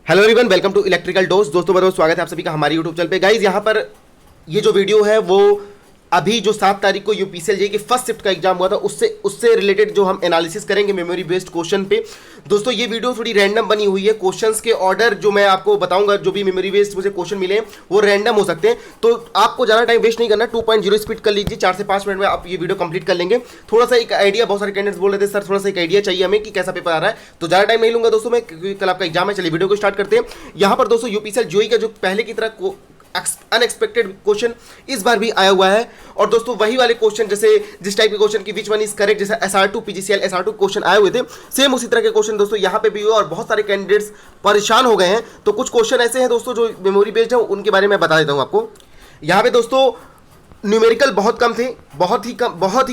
Hello everyone, welcome to electrical dose. दोस्तों बहुत बहुत स्वागत है आप सभी का हमारे यूट्यूब चैनल पे। गाइज यहाँ पर ये जो वीडियो है वो अभी जो 7 तारीख को यूपीसीएल जेईई की फर्स्ट शिफ्ट का एग्जाम हुआ था उससे रिलेटेड जो हम एनालिसिस करेंगे मेमोरी बेस्ड क्वेश्चन पे। दोस्तों ये वीडियो थोड़ी रैंडम बनी हुई है। क्वेश्चंस के ऑर्डर जो मैं आपको बताऊंगा, जो भी मेमोरी बेस्ड मुझे क्वेश्चन मिले हैं वो रैंडम हो सकते हैं, तो आपको ज़्यादा टाइम वेस्ट नहीं करना। 2.0 स्पीड कर लीजिए, 4 से 5 मिनट में आप ये वीडियो कंप्लीट कर लेंगे। थोड़ा सा एक आइडिया, बहुत सारे कैंडिडेट्स बोल रहे थे सर थोड़ा सा एक आइडिया चाहिए हमें कि कैसा पेपर आ रहा है, तो ज़्यादा टाइम नहीं लूंगा दोस्तों मैं, क्योंकि कल आपका एग्जाम है। चलिए वीडियो को स्टार्ट करते हैं। यहाँ पर दोस्तों यूपीसीएल जेईई का जो पहले की तरह अनएक्सपेक्टेड क्वेश्चन इस बार भी आया हुआ है। और दोस्तों वही वाले क्वेश्चन, जैसे जिस टाइप के क्वेश्चन की विच वन इज करेक्ट, जैसे SR2 PGCL SR2 क्वेश्चन आए हुए थे, सेम उसी तरह के क्वेश्चन दोस्तों यहाँ पे भी हुए और बहुत सारे कैंडिडेट्स परेशान हो गए हैं। तो कुछ क्वेश्चन ऐसे हैं दोस्तों जो मेमोरी बेस्ड है, उनके बारे में बता देता हूँ आपको। यहाँ पे दोस्तों न्यूमेरिकल बहुत कम थे, बहुत ही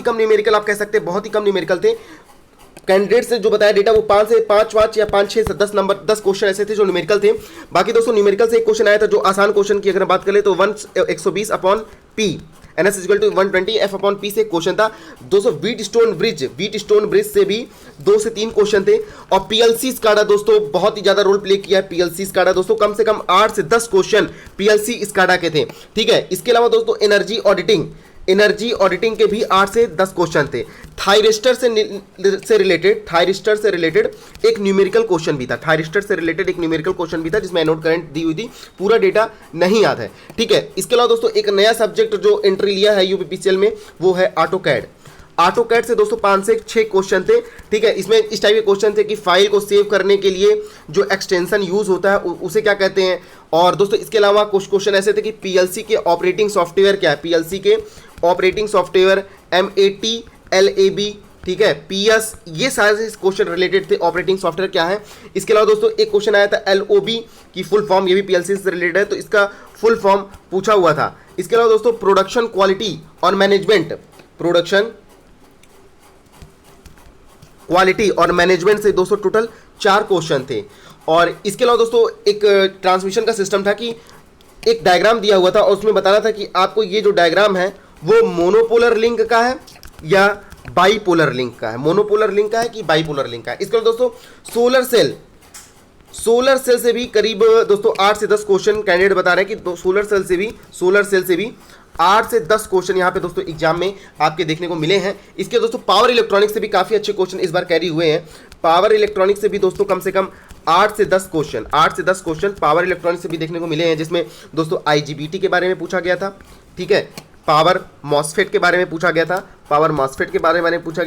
कम न्यूमेरिकल आप कह सकते हैं, बहुत ही कम न्यूमेरिकल थे। कैंडिडेट से जो बताया डेटा वो 5 या 5 6 से 10 नंबर 10 क्वेश्चन ऐसे थे जो न्यूमेरिकल थे। बाकी दोस्तों न्यूमेरिकल से एक क्वेश्चन आया था जो आसान क्वेश्चन की अगर बात करें तो 120 upon P NS equal to 120 F upon P से क्वेश्चन था। दोस्तों व्हीट स्टोन ब्रिज से भी 2 से 3 क्वेश्चन थे। और PLC स्काडा दोस्तों बहुत ही ज्यादा रोल प्ले किया है। PLC स्काडा दोस्तों कम से कम 8 से 10 क्वेश्चन PLC स्काडा के थे, ठीक है। इसके अलावा दोस्तों एनर्जी ऑडिटिंग के भी 8 से 10 क्वेश्चन थे। थायरिस्टर से रिलेटेड एक न्यूमेरिकल क्वेश्चन भी था, जिसमें एनोड करंट दी हुई थी। पूरा डेटा नहीं याद है, ठीक है। इसके अलावा दोस्तों एक नया सब्जेक्ट जो एंट्री लिया है यूपीसीएल में वो है ऑटोकैड से दोस्तों 5 से 6 क्वेश्चन थे, ठीक है। इसमें इस टाइप के क्वेश्चन थे कि फाइल को सेव करने के लिए जो एक्सटेंशन यूज होता है उसे क्या कहते हैं। और दोस्तों इसके अलावा कुछ क्वेश्चन ऐसे थे कि पीएलसी के ऑपरेटिंग सॉफ्टवेयर क्या है, पीएलसी के ऑपरेटिंग सॉफ्टवेयर MATLAB, ठीक है, PS, ये सारे क्वेश्चन रिलेटेड थे ऑपरेटिंग सॉफ्टवेयर क्या है। इसके अलावा दोस्तों एक क्वेश्चन आया था LOB की फुल फॉर्म, ये भी PLC से रिलेटेड है तो इसका फुल फॉर्म पूछा हुआ था। इसके अलावा दोस्तों प्रोडक्शन क्वालिटी और मैनेजमेंट से दोस्तों टोटल 4 क्वेश्चन थे। और इसके अलावा दोस्तों एक ट्रांसमिशन का सिस्टम था कि एक डायग्राम दिया हुआ था और उसमें बताना था कि आपको ये जो डायग्राम है वो मोनोपोलर लिंक का है या बाईपोलर लिंक का है, कि बाईपोलर लिंक का है। इसके अलावा दोस्तों सोलर सेल से भी करीब दोस्तों 8 से 10 क्वेश्चन कैंडिडेट बता रहे हैं कि सोलर सेल से भी 8 से 10 क्वेश्चन यहाँ पे दोस्तों एग्जाम में आपके देखने को मिले हैं। इसके दोस्तों पावर इलेक्ट्रॉनिक्स से भी काफ़ी अच्छे क्वेश्चन इस बार कैरी हुए हैं। पावर इलेक्ट्रॉनिक्स से भी दोस्तों कम से कम 8 से 10 क्वेश्चन पावर इलेक्ट्रॉनिक्स से भी देखने को मिले हैं, जिसमें दोस्तों IGBT के बारे में पूछा गया था, ठीक है, पावर मॉसफेट के बारे में पूछा गया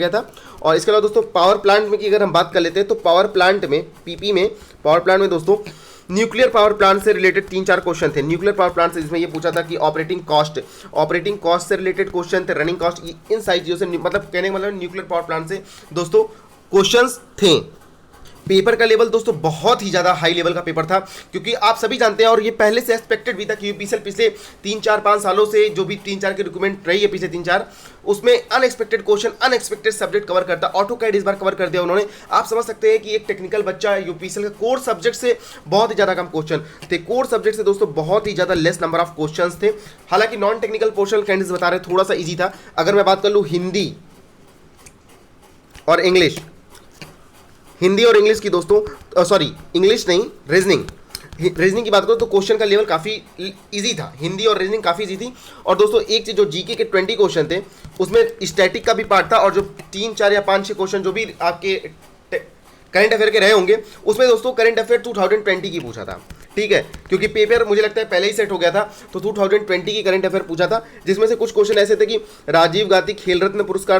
था, और इसके अलावा दोस्तों पावर प्लांट में की अगर हम बात कर लेते हैं तो पावर प्लांट में दोस्तों न्यूक्लियर पावर प्लांट से रिलेटेड 3-4 क्वेश्चन थे। न्यूक्लियर पावर प्लांट से जिसमें ये पूछा था कि ऑपरेटिंग कॉस्ट से रिलेटेड क्वेश्चन थे, रनिंग कॉस्ट, इन सारी चीज़ों से, मतलब कहने का मतलब न्यूक्लियर पावर प्लांट से दोस्तों क्वेश्चंस थे। पेपर का लेवल दोस्तों बहुत ही ज़्यादा हाई लेवल का पेपर था, क्योंकि आप सभी जानते हैं और ये पहले से एक्सपेक्टेड भी था कि यूपीसीएल पिछले 3-4-5 सालों से जो भी 3-4 की रिक्रूटमेंट रही है पिछले 3-4, उसमें unexpected question, unexpected subject cover करता। ऑटोकैड इस बार कवर कर दिया उन्होंने। आप समझ सकते हैं कि एक टेक्निकल बच्चा यूपीसीएल का कोर सब्जेक्ट से बहुत ही ज़्यादा कम क्वेश्चन थे, कोर सब्जेक्ट से दोस्तों बहुत ही ज़्यादा लेस नंबर ऑफ क्वेश्चन थे। हालांकि नॉन टेक्निकल पोर्शन कैंडिडेट्स बता रहे थोड़ा सा ईजी था। अगर मैं बात कर लूँ हिंदी और इंग्लिश की दोस्तों, सॉरी इंग्लिश नहीं, रीजनिंग की बात करो तो क्वेश्चन का लेवल काफ़ी इजी था। हिंदी और रीजनिंग काफ़ी इजी थी। और दोस्तों एक चीज़, जो जीके के 20 क्वेश्चन थे उसमें स्टैटिक का भी पार्ट था, और जो 3-4 या 5-6 क्वेश्चन जो भी आपके करंट अफेयर के रहे होंगे उसमें दोस्तों करंट अफेयर 2020 की पूछा था, ठीक है, क्योंकि पेपर मुझे लगता है पहले ही सेट हो गया था, तो 2020 की करंट अफेयर पूछा था, जिसमें से कुछ क्वेश्चन ऐसे थे कि राजीव गांधी खेल रत्न पुरस्कार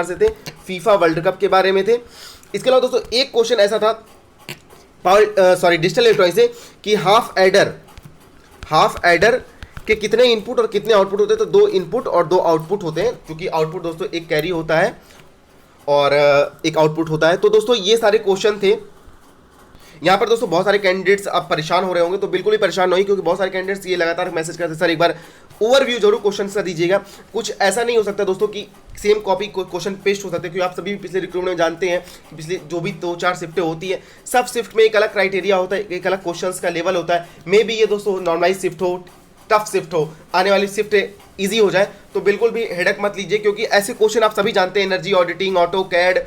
से थे, फीफा वर्ल्ड कप के बारे में थे। इसके अलावा दोस्तों एक क्वेश्चन ऐसा था डिजिटल इलेक्ट्रॉनिक्स से कि हाफ एडर के कितने इनपुट और कितने आउटपुट होते हैं, तो 2 इनपुट और 2 आउटपुट होते हैं, क्योंकि आउटपुट दोस्तों एक कैरी होता है और एक आउटपुट होता है। तो दोस्तों ये सारे क्वेश्चन थे। यहाँ पर दोस्तों बहुत सारे कैंडिडेट्स अब परेशान हो रहे होंगे, तो बिल्कुल ही परेशान नहीं, क्योंकि बहुत सारे कैंडिडेट्स ये लगातार मैसेज करते हैं सर एक बार ओवरव्यू जरूर क्वेश्चन का दीजिएगा। कुछ ऐसा नहीं हो सकता दोस्तों कि सेम कॉपी क्वेश्चन पेस्ट हो सकते हैं, क्योंकि आप सभी पिछले रिक्रूटमेंट में जानते हैं कि पिछले जो भी 2-4 शिफ्टें होती है, सब शिफ्ट में एक अलग क्राइटेरिया होता है, एक अलग क्वेश्चन का लेवल होता है। मे बी ये दोस्तों नॉर्मलाइज शिफ्ट हो, टफ शिफ्ट हो, आने वाली शिफ्ट इजी हो जाए, तो बिल्कुल भी हेडक मत लीजिए, क्योंकि ऐसे क्वेश्चन आप सभी जानते हैं, एनर्जी ऑडिटिंग, ऑटो कैड,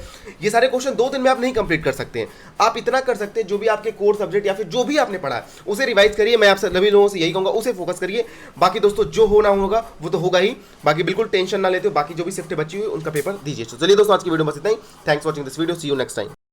ये सारे क्वेश्चन 2 दिन में आप नहीं कंप्लीट कर सकते हैं। आप इतना कर सकते हैं, जो भी आपके कोर सब्जेक्ट या फिर जो भी आपने पढ़ा है उसे रिवाइज करिए। मैं आप सभी लोगों से यही कहूंगा, उसे फोकस करिए। बाकी दोस्तों जो होना होगा वो तो होगा ही, बाकी बिल्कुल टेंशन ना लेते हो। बाकी जो भी शिफ्ट बची हुई उनका पेपर दीजिए। तो चलिए दोस्तों, आज की वीडियो में बस इतना ही। Thanks for watching this video, see you next time.